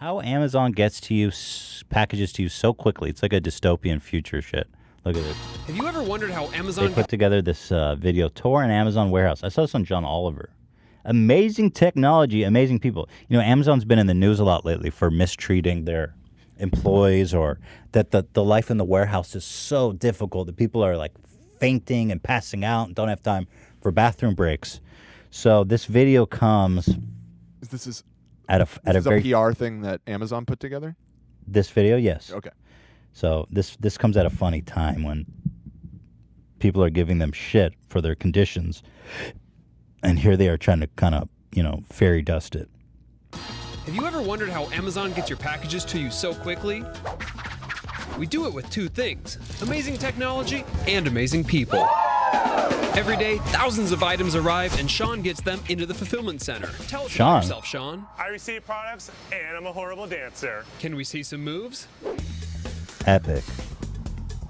How Amazon gets to you, packages to you so quickly. It's like a dystopian future shit. Look at this. Have you ever wondered how Amazon... They put together this video tour in Amazon warehouse. I saw this on John Oliver. Amazing technology, amazing people. You know, Amazon's been in the news a lot lately for mistreating their employees, or that the life in the warehouse is so difficult that people are like fainting and passing out and don't have time for bathroom breaks. So this video comes... This is a very PR thing that Amazon put together? This video, yes. Okay. So this comes at a funny time when people are giving them shit for their conditions, and here they are trying to kind of, you know, fairy dust it. Have you ever wondered how Amazon gets your packages to you so quickly? We do it with two things: amazing technology and amazing people. Every day, thousands of items arrive, and Sean gets them into the fulfillment center. Tell us about yourself, Sean. I receive products, and I'm a horrible dancer. Can we see some moves? Epic.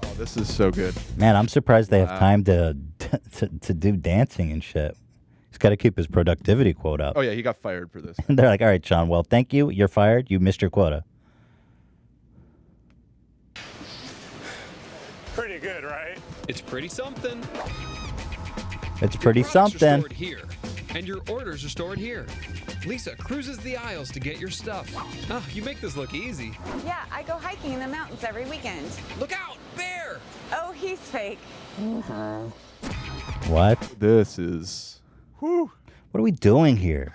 Oh, this is so good. Man, I'm surprised they have time to do dancing and shit. He's got to keep his productivity quota up. Oh, yeah, he got fired for this. They're like, all right, Sean, well, thank you. You're fired. You missed your quota. Pretty good, right? It's pretty something. It's pretty Your products something. are stored here, and your orders are stored here. Lisa cruises the aisles to get your stuff. Ah, you make this look easy. Yeah, I go hiking in the mountains every weekend. Look out, bear! Oh, he's fake. What? This is... Whew. What are we doing here?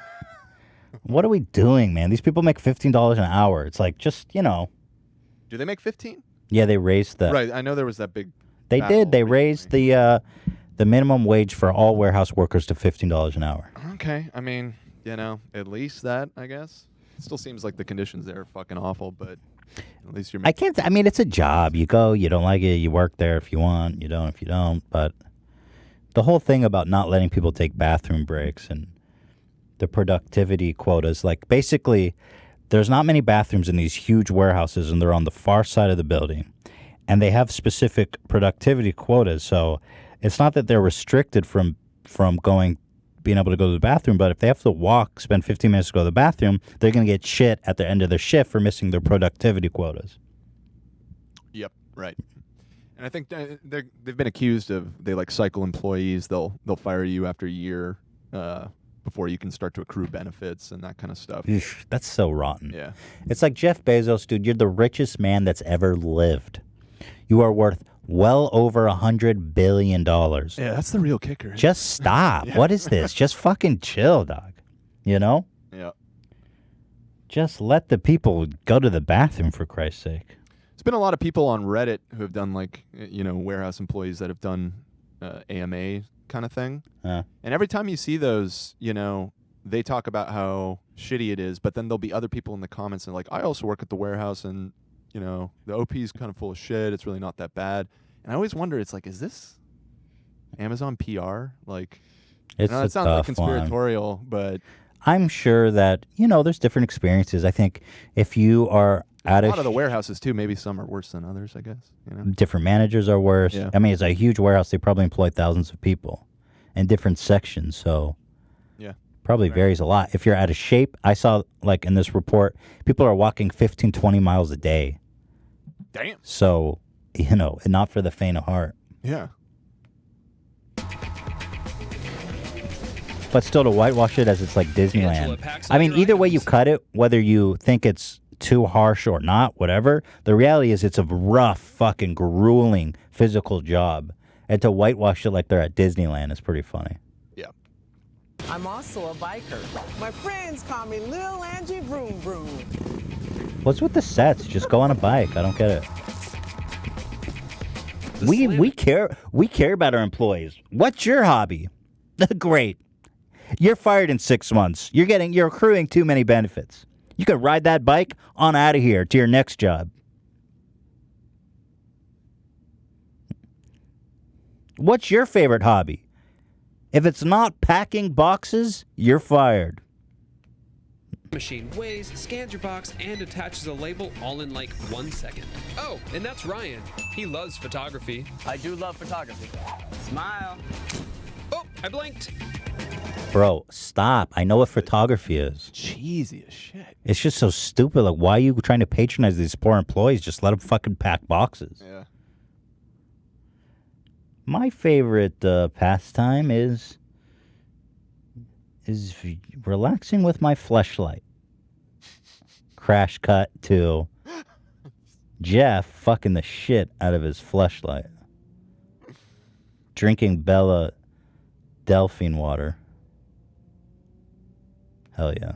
What are we doing, man? These people make $15 an hour. It's like, just, you know. Do they make 15? Yeah, they raised the... Right, I know there was that big... They did. They raised the minimum wage for all warehouse workers to $15 an hour. Okay, I mean, you know, at least that, I guess. It still seems like the conditions there are fucking awful, but at least you're... I mean, it's a job. You go, you don't like it, you work there if you want, you don't if you don't. But the whole thing about not letting people take bathroom breaks and the productivity quotas, like basically there's not many bathrooms in these huge warehouses, and they're on the far side of the building. And they have specific productivity quotas, so it's not that they're restricted from being able to go to the bathroom, but if they have to walk, spend 15 minutes to go to the bathroom, they're going to get shit at the end of their shift for missing their productivity quotas. Yep, right. And I think they've been accused of, they like cycle employees. They'll fire you after a year before you can start to accrue benefits and that kind of stuff. Eesh, that's so rotten. Yeah. It's like, Jeff Bezos, dude, you're the richest man that's ever lived. You are worth well over $100 billion. Yeah, that's the real kicker. Just stop. Yeah, what is this? Just fucking chill, dog. You know? Yeah. Just let the people go to the bathroom, for Christ's sake. There's been a lot of people on Reddit who have done, like, you know, warehouse employees that have done AMA kind of thing. And every time you see those, you know, they talk about how shitty it is, but then there'll be other people in the comments and like, I also work at the warehouse, and you know, the OP is kind of full of shit. It's really not that bad. And I always wonder, it's like, is this Amazon PR? Like, It's I know a it sounds like tough conspiratorial, but I'm sure that, you know, there's different experiences. I think if you are a lot of the warehouses too, maybe some are worse than others, I guess. You know? different managers are worse. Yeah. I mean, it's a huge warehouse. They probably employ thousands of people in different sections. So yeah, probably varies a lot. If you're out of shape, I saw, like, in this report, people are walking 15, 20 miles a day. Damn. So, you know, not for the faint of heart. Yeah. But still, to whitewash it as it's like Disneyland. I mean, either way you cut it, whether you think it's too harsh or not, whatever, the reality is it's a rough, fucking grueling physical job. And to whitewash it like they're at Disneyland is pretty funny. Yeah. I'm also a biker. My friends call me Lil Angie Vroom Vroom. What's with the sets? Just go on a bike. I don't get it. We care about our employees. What's your hobby? Great. You're fired in 6 months. You're accruing too many benefits. You could ride that bike on out of here to your next job. What's your favorite hobby? If it's not packing boxes, you're fired. Machine weighs, scans your box, and attaches a label all in like 1 second. Oh, and that's Ryan. He loves photography. I do love photography. Smile. Oh, I blinked. Bro, stop. I know what photography is. Cheesy as shit. It's just so stupid. Like, why are you trying to patronize these poor employees? Just let them fucking pack boxes. Yeah. My favorite pastime is relaxing with my fleshlight. Crash cut to Jeff fucking the shit out of his fleshlight. Drinking Bella Delphine water. Hell yeah.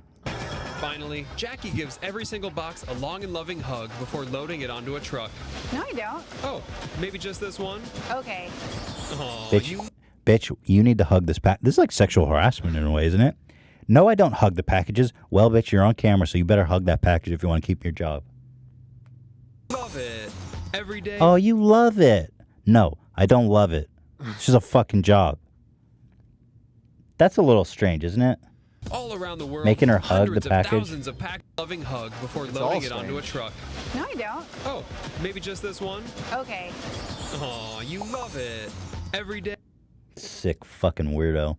Finally, Jackie gives every single box a long and loving hug before loading it onto a truck. No, I don't. Oh, maybe just this one? Okay. Oh, Bitch, you need to hug this pack. This is like sexual harassment in a way, isn't it? No, I don't hug the packages. Well, bitch, you're on camera, so you better hug that package if you want to keep your job. Love it. Every day. Oh, you love it. No, I don't love it. It's just a fucking job. That's a little strange, isn't it? All around the world, making her hug the hundreds of package. thousands of loving hug before loading it onto a truck. No, I don't. Oh, maybe just this one? Okay. Oh, you love it. Every day. Sick fucking weirdo.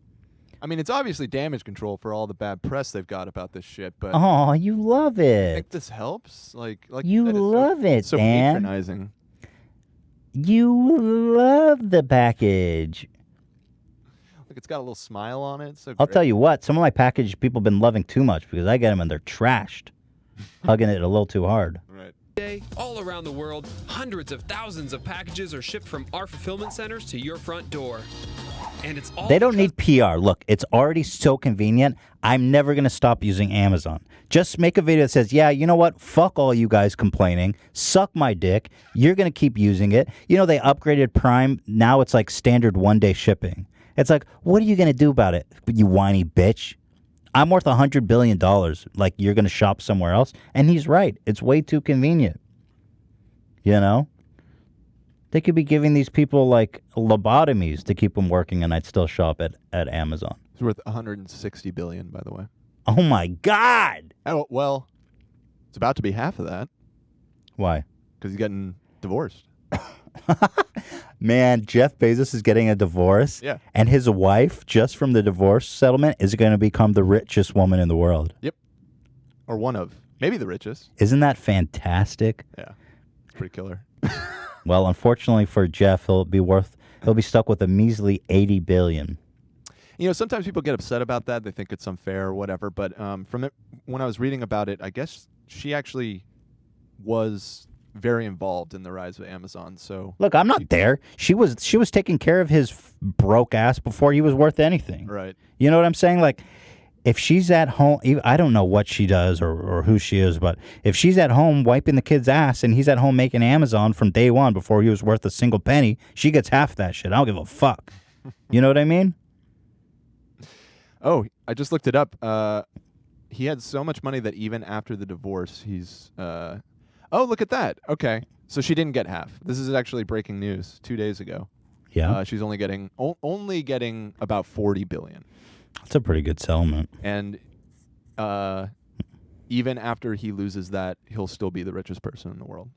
I mean, it's obviously damage control for all the bad press they've got about this shit, but Oh, you love I it. think this helps. Like You that is love it, so Dan. patronizing. You love the package. Like it's got a little smile on it. So I'll great. tell you what, some of my package people have been loving too much because I get them and they're trashed. Hugging it a little too hard. Right. Day, all around the world, hundreds of thousands of packages are shipped from our fulfillment centers to your front door. And it's all They don't need PR. Look, it's already so convenient. I'm never going to stop using Amazon. Just make a video that says, yeah, you know what? Fuck all you guys complaining. Suck my dick. You're going to keep using it. You know, they upgraded Prime. Now it's like standard one-day shipping. It's like, what are you going to do about it, you whiny bitch? I'm worth $100 billion. Like, you're going to shop somewhere else? And he's right. It's way too convenient. You know? They could be giving these people, like, lobotomies to keep them working, and I'd still shop at Amazon. It's worth $160 billion, by the way. Oh, my God! Oh, well, it's about to be half of that. Why? Because he's getting divorced. Man, Jeff Bezos is getting a divorce. Yeah. And his wife, just from the divorce settlement, is going to become the richest woman in the world. Yep. Or one of. Maybe the richest. Isn't that fantastic? Yeah. It's pretty killer. Well, unfortunately for Jeff, he'll be stuck with a measly $80 billion. You know, sometimes people get upset about that. They think it's unfair or whatever. But from it, when I was reading about it, I guess she actually was very involved in the rise of Amazon. So Look, I'm not there. She was taking care of his broke ass before he was worth anything. Right. You know what I'm saying? Like, if she's at home, I don't know what she does or who she is, but if she's at home wiping the kid's ass and he's at home making Amazon from day one before he was worth a single penny, she gets half that shit. I don't give a fuck. You know what I mean? Oh, I just looked it up. He had so much money that even after the divorce, he's... oh, look at that. Okay. So she didn't get half. This is actually breaking news 2 days ago. Yeah. She's only getting about $40 billion. That's a pretty good settlement. And even after he loses that, he'll still be the richest person in the world.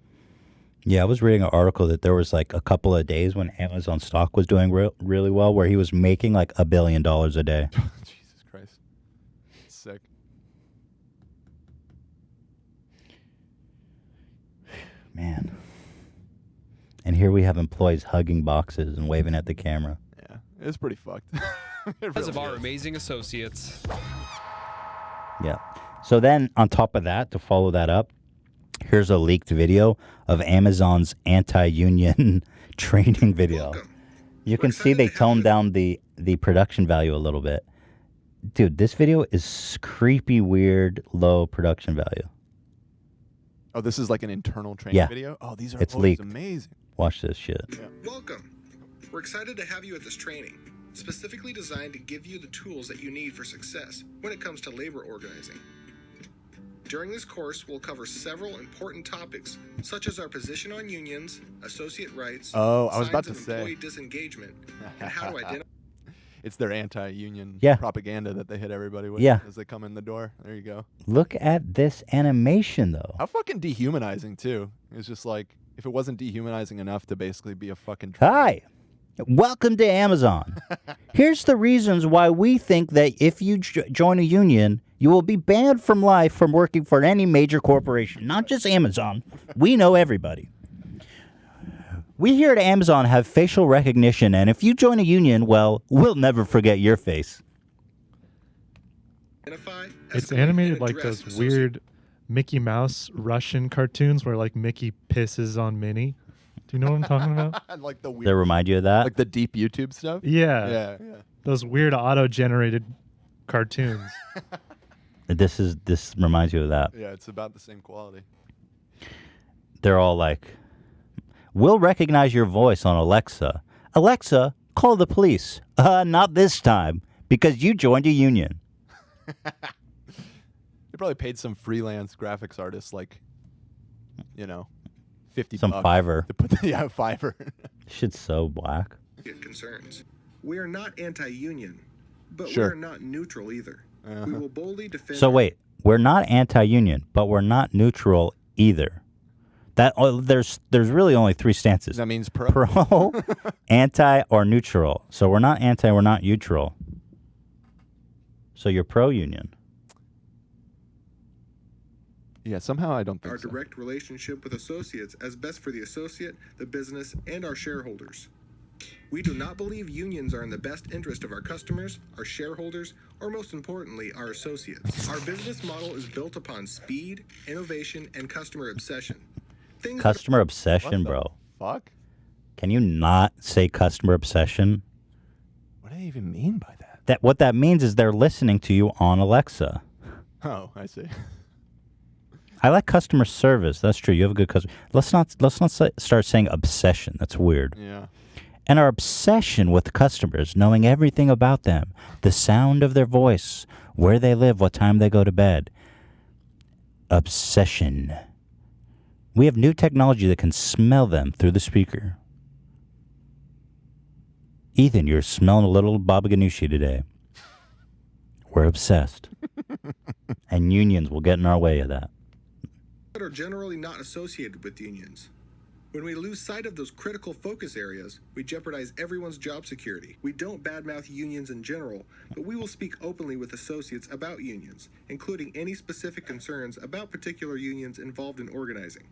Yeah, I was reading an article that there was like a couple of days when Amazon stock was doing really well where he was making like $1 billion a day. Jesus Christ. Sick. Man. And here we have employees hugging boxes and waving at the camera. Yeah, it's pretty fucked. Because of our amazing associates. Yeah. So then on top of that, to follow that up, here's a leaked video of Amazon's anti-union training video. You can see they toned down the production value a little bit. Dude, this video is creepy, weird, low production value. Oh, this is like an internal training video? Oh, these are it's always leaked. amazing. Watch this shit. Yeah. Welcome. We're excited to have you at this training, specifically designed to give you the tools that you need for success when it comes to labor organizing. During this course, we'll cover several important topics, such as our position on unions, associate rights, Oh, I was about signs to of say. employee disengagement, and how to identify. It's their anti-union Yeah. propaganda that they hit everybody with Yeah. as they come in the door. There you go. Look at this animation, though. How fucking dehumanizing, too. It's just like, if it wasn't dehumanizing enough to basically be a fucking... Hi. Welcome to Amazon. Here's the reasons why we think that if you join a union, you will be banned from life from working for any major corporation, not just Amazon. We know everybody. We here at Amazon have facial recognition, and if you join a union, well, we'll never forget your face. It's animated like those weird Mickey Mouse Russian cartoons where like Mickey pisses on Minnie. Do you know what I'm talking about? Like the weird, They remind you of that? like the deep YouTube stuff. Yeah. Those weird auto-generated cartoons. This reminds you of that. Yeah, it's about the same quality. They're all like, we'll recognize your voice on Alexa. Alexa, call the police. Not this time, because you joined a union. They probably paid some freelance graphics artist like, you know, $50 Some Fiverr. to put Fiverr. Shit's so black. Concerns. We are not anti-union, but Sure. we are not neutral either. We will boldly defend. So wait, we're not anti-union, but we're not neutral either. That there's really only three stances. That means pro. Pro, anti, or neutral. So we're not anti, we're not neutral. So you're pro-union. Yeah, somehow I don't think our so. direct relationship with associates as best for the associate, the business, and our shareholders. We do not believe unions are in the best interest of our customers, our shareholders, or most importantly, our associates. Our business model is built upon speed, innovation, and customer obsession. Customer obsession, bro. Fuck? Can you not say customer obsession? What do they even mean by that? What that means is they're listening to you on Alexa. Oh, I see. I like customer service. That's true. You have a good customer. Let's not start saying obsession. That's weird. Yeah. And our obsession with customers, knowing everything about them, the sound of their voice, where they live, what time they go to bed. Obsession. We have new technology that can smell them through the speaker. Ethan, you're smelling a little Baba Ganoush today. We're obsessed. And unions will get in our way of that. Are generally not associated with unions. When we lose sight of those critical focus areas, we jeopardize everyone's job security. We don't badmouth unions in general, but we will speak openly with associates about unions, including any specific concerns about particular unions involved in organizing.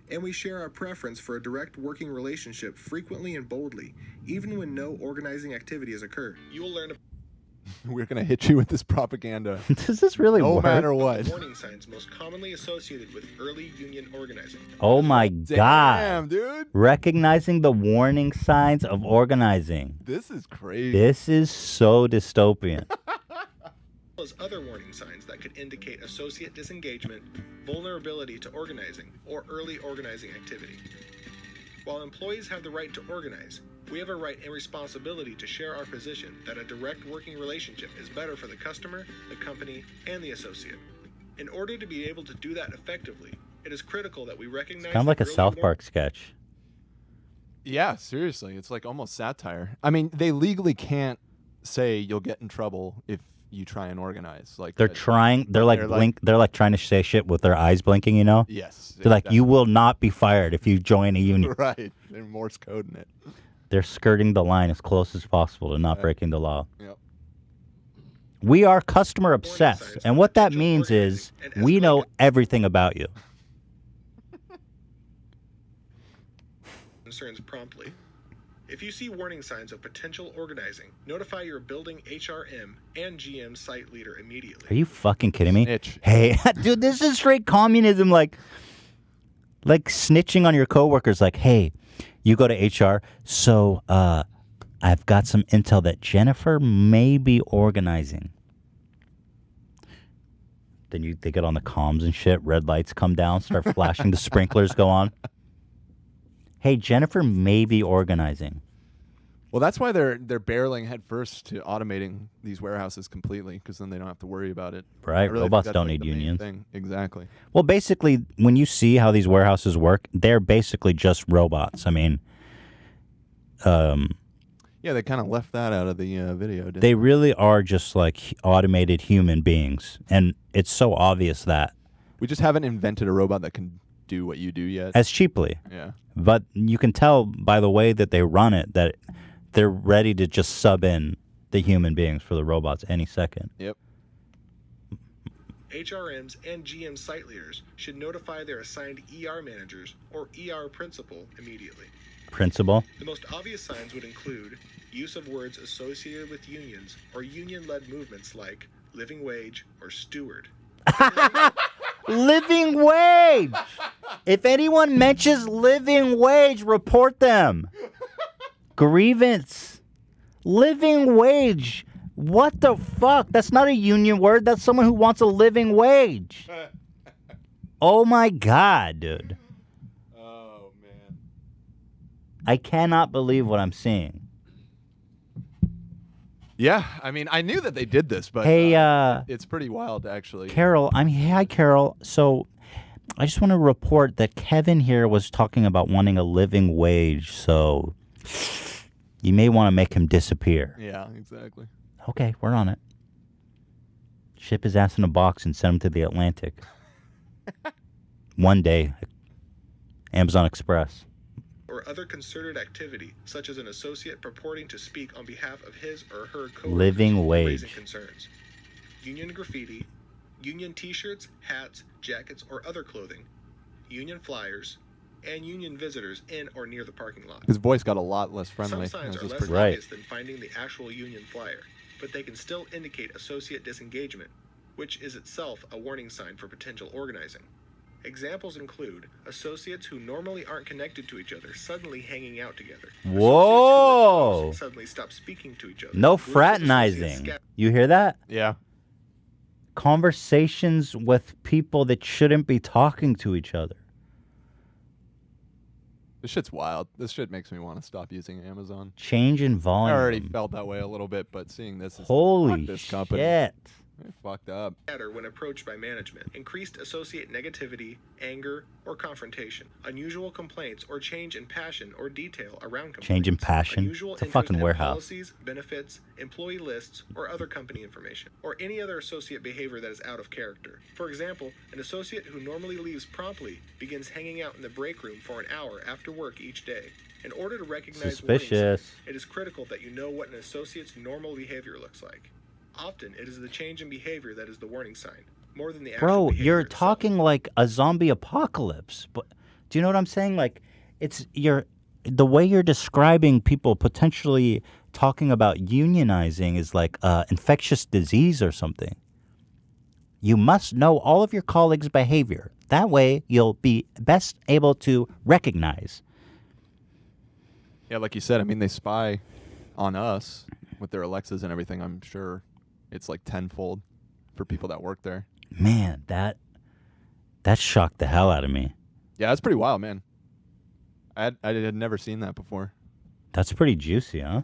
And we share our preference for a direct working relationship frequently and boldly, even when no organizing activity has occurred. You will learn We're going to hit you with this propaganda. Does this really no work? No matter what. warning signs most commonly associated with early union organizing. Oh my God. Damn, dude. Recognizing the warning signs of organizing. This is crazy. This is so dystopian. As other warning signs that could indicate associate disengagement, vulnerability to organizing, or early organizing activity. While employees have the right to organize, we have a right and responsibility to share our position that a direct working relationship is better for the customer, the company, and the associate. In order to be able to do that effectively, it is critical that we recognize Kind of like a the early South Park sketch. Yeah, seriously. It's like almost satire. I mean, they legally can't say you'll get in trouble if you try and organize. Like They're trying. They're like They're like trying to say shit with their eyes blinking. You know. Yes. They're like, you will not be fired if you join a union. Right. They're Morse coding it. They're skirting the line as close as possible to not breaking the law. Yep. We are customer obsessed, and what that means is we know everything about you. Concerns promptly. If you see warning signs of potential organizing, notify your building HRM and GM site leader immediately. Are you fucking kidding me? Snitch. Hey, dude, this is straight communism. Like snitching on your coworkers. Like, hey, you go to HR. So, I've got some intel that Jennifer may be organizing. Then they get on the comms and shit. Red lights come down, start flashing. The sprinklers go on. Hey, Jennifer may be organizing. Well, that's why they're barreling headfirst to automating these warehouses completely, because then they don't have to worry about it. Right, I really think robots that's, don't like, need the main unions. thing. Exactly. Well, basically, when you see how these warehouses work, they're basically just robots. I mean, yeah, they kind of left that out of the video, didn't they really are just like automated human beings, and it's so obvious that we just haven't invented a robot that can do what you do yet. as cheaply. Yeah. But you can tell by the way that they run it that they're ready to just sub in the human beings for the robots any second. Yep. HRMs and GM site leaders should notify their assigned ER managers or ER principal immediately. Principal? The most obvious signs would include use of words associated with unions or union-led movements like living wage or steward. Living wage! If anyone mentions living wage, report them. Grievance. Living wage. What the fuck? That's not a union word. That's someone who wants a living wage. Oh my God, dude. Oh, man. I cannot believe what I'm seeing. Yeah, I mean, I knew that they did this, but Hey, it's pretty wild, actually. Carol, hi, Carol. So I just want to report that Kevin here was talking about wanting a living wage, so you may want to make him disappear. Yeah, exactly. Okay, we're on it. Ship his ass in a box and send him to the Atlantic. One day, Amazon Express. Or other concerted activity, such as an associate purporting to speak on behalf of his or her coworkers Living wage. raising concerns. Union graffiti, union t-shirts, hats, jackets, or other clothing, union flyers, and union visitors in or near the parking lot. His voice got a lot less friendly. Some signs This are is less pretty- obvious than finding the actual union flyer, but they can still indicate associate disengagement, which is itself a warning sign for potential organizing. Examples include associates who normally aren't connected to each other suddenly hanging out together. Whoa! Suddenly stop speaking to each other. No Groups of associates fraternizing. You hear that? Yeah. Conversations with people that shouldn't be talking to each other. This shit's wild. This shit makes me want to stop using Amazon. Change in I volume. already felt that way a little bit, but seeing this is Holy fuck this company. shit. They're fucked up. Matter when approached by management, increased associate negativity, anger, or confrontation, unusual complaints or change in passion or detail around complaints, Change in passion? unusual It's a interest fucking in warehouse. policies, benefits, employee lists, or other company information, or any other associate behavior that is out of character. For example, an associate who normally leaves promptly begins hanging out in the break room for an hour after work each day. In order to recognize warning Suspicious. signs, it is critical that you know what an associate's normal behavior looks like. Often, it is the change in behavior that is the warning sign, more than the actual Bro, behavior you're itself. talking like a zombie apocalypse. But do you know what I'm saying? Like, the way you're describing people potentially talking about unionizing is like infectious disease or something. You must know all of your colleagues' behavior. That way, you'll be best able to recognize. Yeah, like you said, I mean, they spy on us with their Alexas and everything. I'm sure it's like tenfold for people that work there. Man, that shocked the hell out of me. Yeah, that's pretty wild, man. I had never seen that before. That's pretty juicy, huh?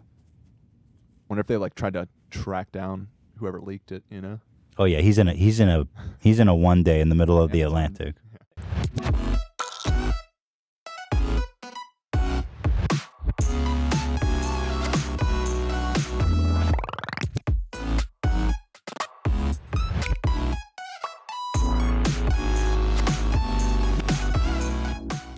Wonder if they like tried to track down whoever leaked it. You know? Oh yeah, he's in a one day in the middle of the Atlantic.